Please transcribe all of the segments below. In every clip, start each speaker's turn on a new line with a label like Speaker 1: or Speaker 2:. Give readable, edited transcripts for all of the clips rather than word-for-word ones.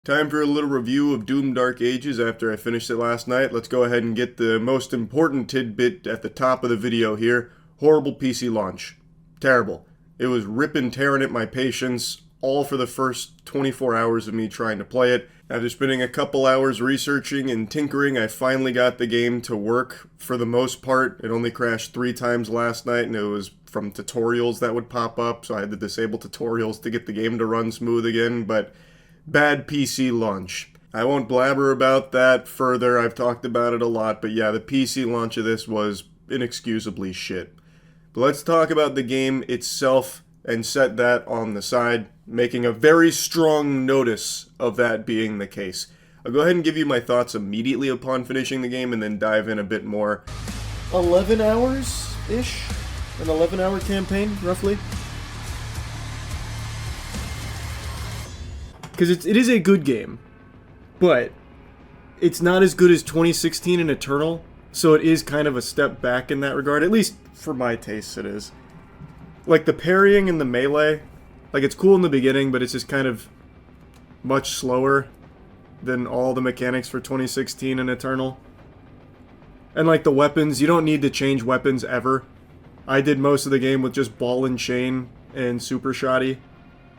Speaker 1: Time for a little review of Doom Dark Ages after I finished it last night. Let's go ahead and get the most important tidbit at the top of the video here. Horrible PC launch. Terrible. It was ripping, tearing at my patience, all for the first 24 hours of me trying to play it. After spending a couple hours researching and tinkering, I finally got the game to work for the most part. It only crashed 3 times last night, and it was from tutorials that would pop up, so I had to disable tutorials to get the game to run smooth again, but bad PC launch. I won't blabber about that further, I've talked about it a lot, but yeah, the PC launch of this was inexcusably shit. But let's talk about the game itself and set that on the side, making a very strong notice of that being the case. I'll go ahead and give you my thoughts immediately upon finishing the game and then dive in a bit more. 11 hours-ish? An 11-hour campaign, roughly? Because it is a good game, but it's not as good as 2016 and Eternal, so it is kind of a step back in that regard, at least for my tastes it is. Like, the parrying and the melee, like, it's cool in the beginning, but it's just kind of much slower than all the mechanics for 2016 and Eternal. And, like, the weapons, you don't need to change weapons ever. I did most of the game with just ball and chain and super shoddy.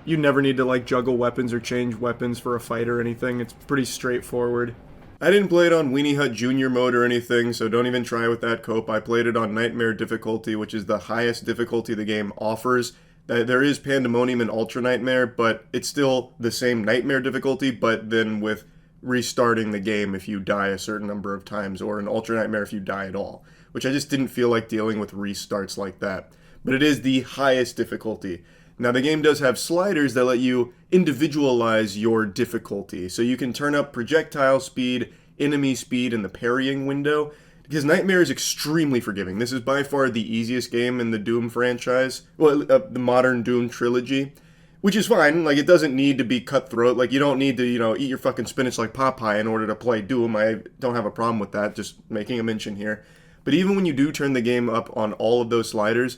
Speaker 1: You never need to, like, juggle weapons or change weapons for a fight or anything. It's pretty straightforward. I didn't play it on Weenie Hut Junior mode or anything, so don't even try with that cope. I played it on Nightmare difficulty, which is the highest difficulty the game offers. There is Pandemonium and Ultra Nightmare, but it's still the same Nightmare difficulty, but then with restarting the game if you die a certain number of times, or an Ultra Nightmare if you die at all, which I just didn't feel like dealing with restarts like that. But it is the highest difficulty. Now, the game does have sliders that let you individualize your difficulty, so you can turn up projectile speed, enemy speed, and the parrying window, because Nightmare is extremely forgiving. This is by far the easiest game in the Doom franchise, well, the modern Doom trilogy, which is fine. Like, it doesn't need to be cutthroat. Like, you don't need to, eat your fucking spinach like Popeye in order to play Doom. I don't have a problem with that, just making a mention here. But even when you do turn the game up on all of those sliders,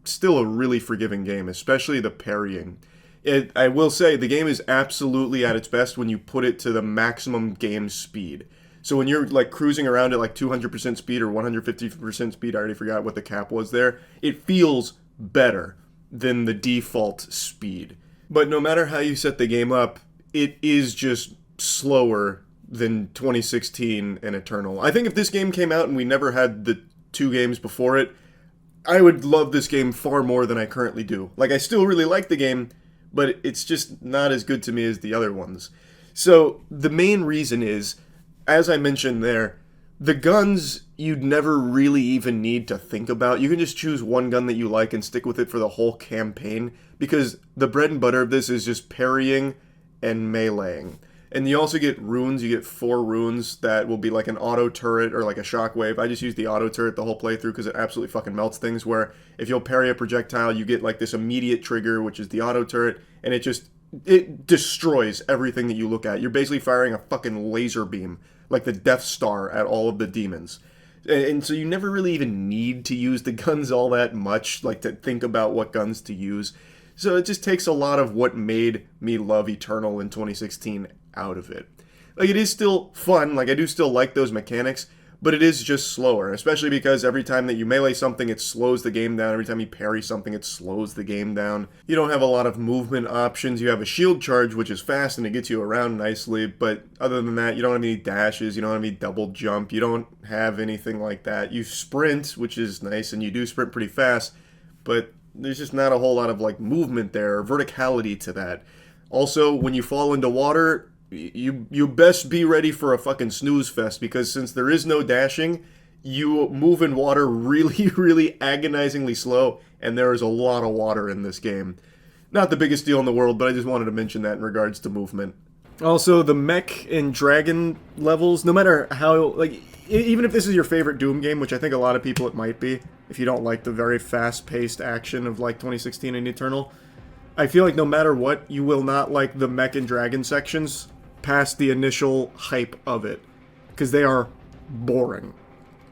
Speaker 1: still a really forgiving game, especially the parrying. I will say, the game is absolutely at its best when you put it to the maximum game speed. So when you're, like, cruising around at, like, 200% speed or 150% speed, I already forgot what the cap was there, it feels better than the default speed. But no matter how you set the game up, it is just slower than 2016 and Eternal. I think if this game came out and we never had the 2 games before it, I would love this game far more than I currently do. Like, I still really like the game, but it's just not as good to me as the other ones. So, the main reason is, as I mentioned there, the guns you'd never really even need to think about. You can just choose one gun that you like and stick with it for the whole campaign, because the bread and butter of this is just parrying and meleeing. And you also get runes. You get 4 runes that will be like an auto turret or like a shockwave. I just use the auto turret the whole playthrough because it absolutely fucking melts things, where if you'll parry a projectile, you get like this immediate trigger, which is the auto turret, and it destroys everything that you look at. You're basically firing a fucking laser beam, like the Death Star, at all of the demons. And so you never really even need to use the guns all that much, like to think about what guns to use. So it just takes a lot of what made me love Eternal in 2016 out of it. Like, it is still fun, like, I do still like those mechanics, but it is just slower, especially because every time that you melee something, it slows the game down. Every time you parry something, it slows the game down. You don't have a lot of movement options. You have a shield charge, which is fast and it gets you around nicely, but other than that, you don't have any dashes, you don't have any double jump, you don't have anything like that. You sprint, which is nice, and you do sprint pretty fast, but there's just not a whole lot of, like, movement there, or verticality to that. Also, when you fall into water, you best be ready for a fucking snooze fest, because since there is no dashing, you move in water really, really agonizingly slow, and there is a lot of water in this game. Not the biggest deal in the world, but I just wanted to mention that in regards to movement. Also, the Mech and Dragon levels, no matter how, like, even if this is your favorite Doom game, which I think a lot of people it might be, if you don't like the very fast-paced action of, like, 2016 and Eternal, I feel like no matter what, you will not like the Mech and Dragon sections past the initial hype of it, because they are boring.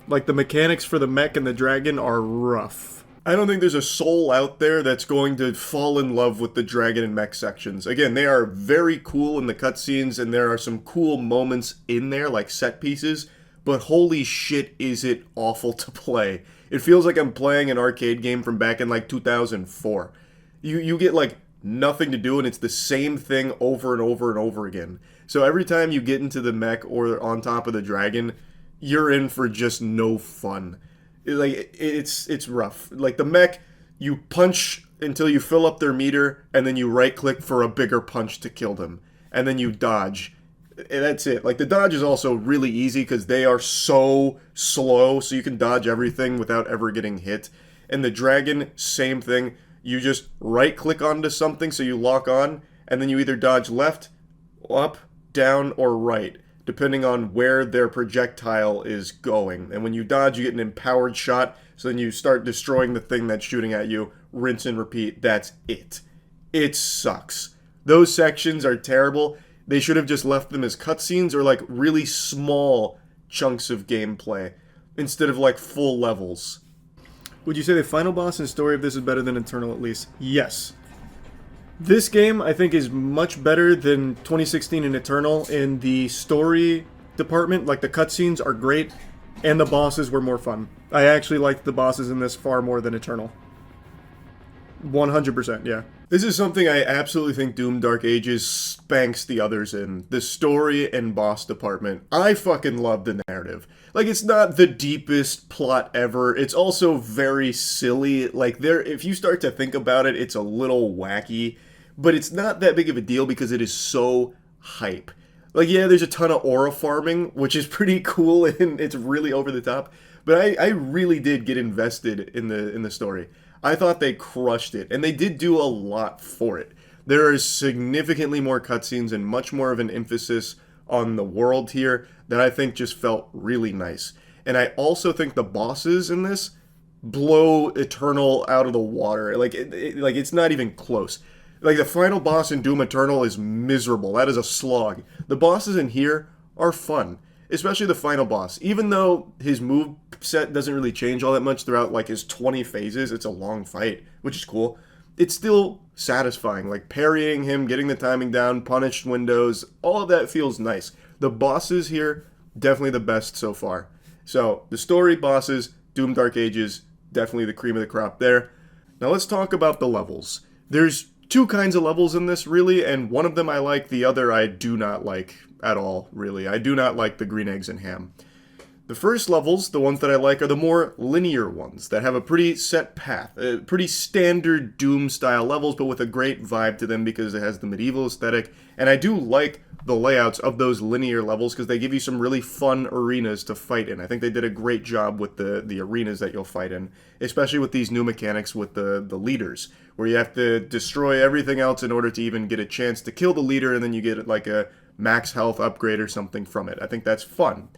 Speaker 1: Like, the mechanics for the Mech and the Dragon are rough. I don't think there's a soul out there that's going to fall in love with the dragon and mech sections. Again, they are very cool in the cutscenes, and there are some cool moments in there, like set pieces, but holy shit is it awful to play. It feels like I'm playing an arcade game from back in like 2004. You get like nothing to do, and it's the same thing over and over and over again. So every time you get into the mech or on top of the dragon, you're in for just no fun. It's rough. Like the mech, you punch until you fill up their meter, and then you right click for a bigger punch to kill them, and then you dodge. And that's it. Like the dodge is also really easy because they are so slow, so you can dodge everything without ever getting hit. And the dragon, same thing. You just right click onto something so you lock on, and then you either dodge left, up, down, or right, depending on where their projectile is going. And when you dodge, you get an empowered shot, so then you start destroying the thing that's shooting at you. Rinse and repeat. That's it. It sucks. Those sections are terrible. They should have just left them as cutscenes or like really small chunks of gameplay instead of like full levels. Would you say the final boss and story of this is better than Eternal at least? Yes. This game, I think, is much better than 2016 and Eternal in the story department. Like, the cutscenes are great, and the bosses were more fun. I actually liked the bosses in this far more than Eternal. 100%, yeah. This is something I absolutely think Doom Dark Ages spanks the others in. The story and boss department. I fucking love the narrative. Like, it's not the deepest plot ever. It's also very silly. Like, if you start to think about it, it's a little wacky. But it's not that big of a deal because it is so hype. Like, yeah, there's a ton of aura farming, which is pretty cool, and it's really over the top. But I really did get invested in the story. I thought they crushed it, and they did do a lot for it. There are significantly more cutscenes and much more of an emphasis on the world here that I think just felt really nice. And I also think the bosses in this blow Eternal out of the water. Like, it's not even close. Like, the final boss in Doom Eternal is miserable. That is a slog. The bosses in here are fun. Especially the final boss. Even though his move set doesn't really change all that much throughout, like, his 20 phases, it's a long fight, which is cool. It's still satisfying. Like, parrying him, getting the timing down, punished windows, all of that feels nice. The bosses here, definitely the best so far. So, the story, bosses, Doom Dark Ages, definitely the cream of the crop there. Now let's talk about the levels. There's two kinds of levels in this, really, and one of them I like, the other I do not like at all, really. I do not like the green eggs and ham. The first levels, the ones that I like, are the more linear ones that have a pretty set path, pretty standard Doom-style levels, but with a great vibe to them because it has the medieval aesthetic, and I do like the layouts of those linear levels because they give you some really fun arenas to fight in. I think they did a great job with the arenas that you'll fight in, especially with these new mechanics with the leaders, where you have to destroy everything else in order to even get a chance to kill the leader, and then you get like a max health upgrade or something from it. I think that's fun.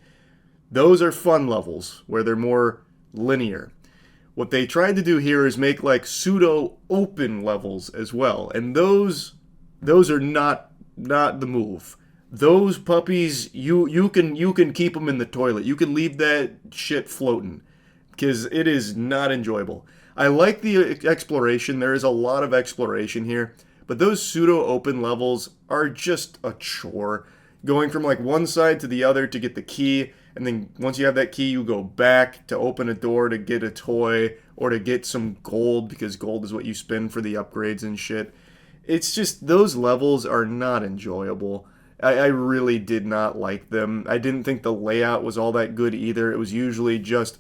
Speaker 1: Those are fun levels, where they're more linear. What they tried to do here is make like pseudo-open levels as well, and those are not the move. Those puppies, you can keep them in the toilet. You can leave that shit floating, because it is not enjoyable. I like the exploration. There is a lot of exploration here, but those pseudo-open levels are just a chore. Going from like one side to the other to get the key, and then once you have that key, you go back to open a door to get a toy or to get some gold, because gold is what you spend for the upgrades and shit. It's just, those levels are not enjoyable. I really did not like them. I didn't think the layout was all that good either. It was usually just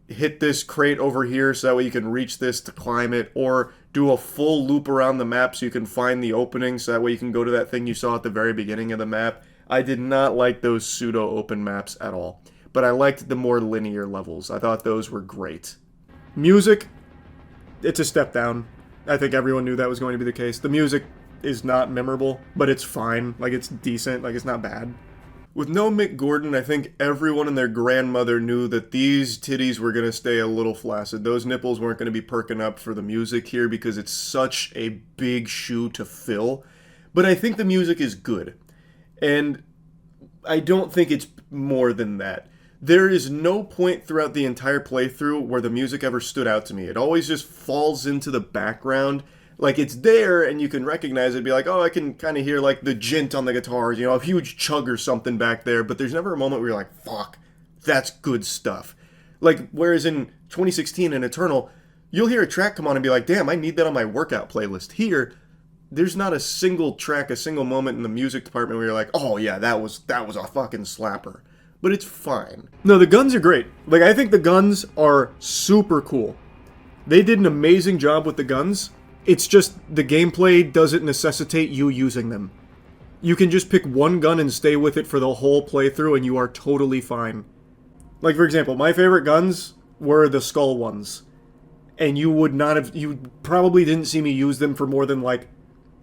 Speaker 1: hit this crate over here so that way you can reach this to climb it, or do a full loop around the map so you can find the opening so that way you can go to that thing you saw at the very beginning of the map. I did not like those pseudo-open maps at all, but I liked the more linear levels. I thought those were great. Music, it's a step down. I think everyone knew that was going to be the case. The music is not memorable, but it's fine. Like, it's decent. Like, it's not bad. With no Mick Gordon, I think everyone and their grandmother knew that these titties were going to stay a little flaccid. Those nipples weren't going to be perking up for the music here because it's such a big shoe to fill. But I think the music is good. And I don't think it's more than that. There is no point throughout the entire playthrough where the music ever stood out to me. It always just falls into the background. Like, it's there and you can recognize it, be like, oh, I can kind of hear like the jint on the guitar, you know, a huge chug or something back there, but there's never a moment where you're like, fuck, that's good stuff. Like, whereas in 2016 and Eternal, you'll hear a track come on and be like, damn, I need that on my workout playlist. Here, there's not a single track, a single moment in the music department where you're like, oh yeah, that was a fucking slapper. But it's fine. No, the guns are great. Like, I think the guns are super cool. They did an amazing job with the guns. It's just the gameplay doesn't necessitate you using them. You can just pick one gun and stay with it for the whole playthrough and you are totally fine. Like, for example, my favorite guns were the skull ones. And you probably didn't see me use them for more than like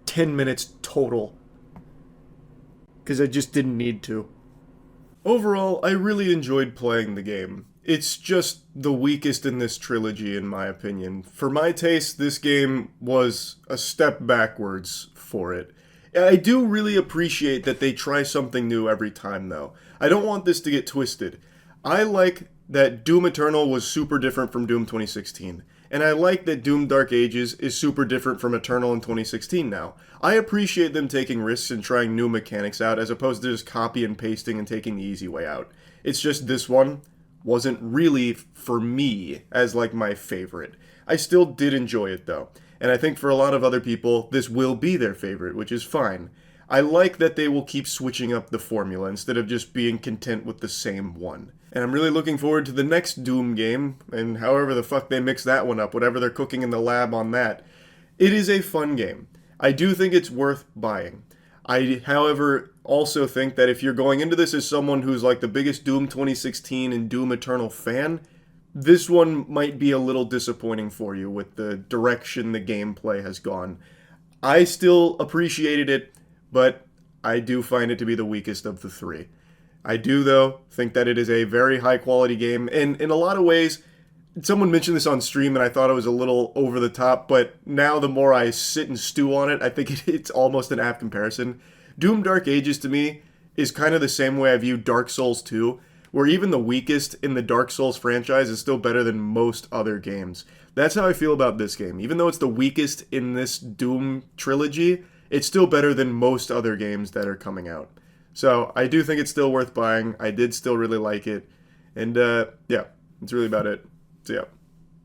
Speaker 1: 10 minutes total. Because I just didn't need to. Overall, I really enjoyed playing the game. It's just the weakest in this trilogy, in my opinion. For my taste, this game was a step backwards for it. I do really appreciate that they try something new every time, though. I don't want this to get twisted. I like that Doom Eternal was super different from Doom 2016. And I like that Doom Dark Ages is super different from Eternal in 2016 now. I appreciate them taking risks and trying new mechanics out as opposed to just copy and pasting and taking the easy way out. It's just this one wasn't really for me as like my favorite. I still did enjoy it though. And I think for a lot of other people, this will be their favorite, which is fine. I like that they will keep switching up the formula instead of just being content with the same one. And I'm really looking forward to the next Doom game, and however the fuck they mix that one up, whatever they're cooking in the lab on that. It is a fun game. I do think it's worth buying. I, however, also think that if you're going into this as someone who's like the biggest Doom 2016 and Doom Eternal fan, this one might be a little disappointing for you with the direction the gameplay has gone. I still appreciated it, but I do find it to be the weakest of the three. I do, though, think that it is a very high-quality game, and in a lot of ways, someone mentioned this on stream, and I thought it was a little over the top, but now the more I sit and stew on it, I think it's almost an apt comparison. Doom Dark Ages, to me, is kind of the same way I view Dark Souls 2, where even the weakest in the Dark Souls franchise is still better than most other games. That's how I feel about this game. Even though it's the weakest in this Doom trilogy, it's still better than most other games that are coming out. So, I do think it's still worth buying. I did still really like it. And, yeah, that's really about it. So, yeah.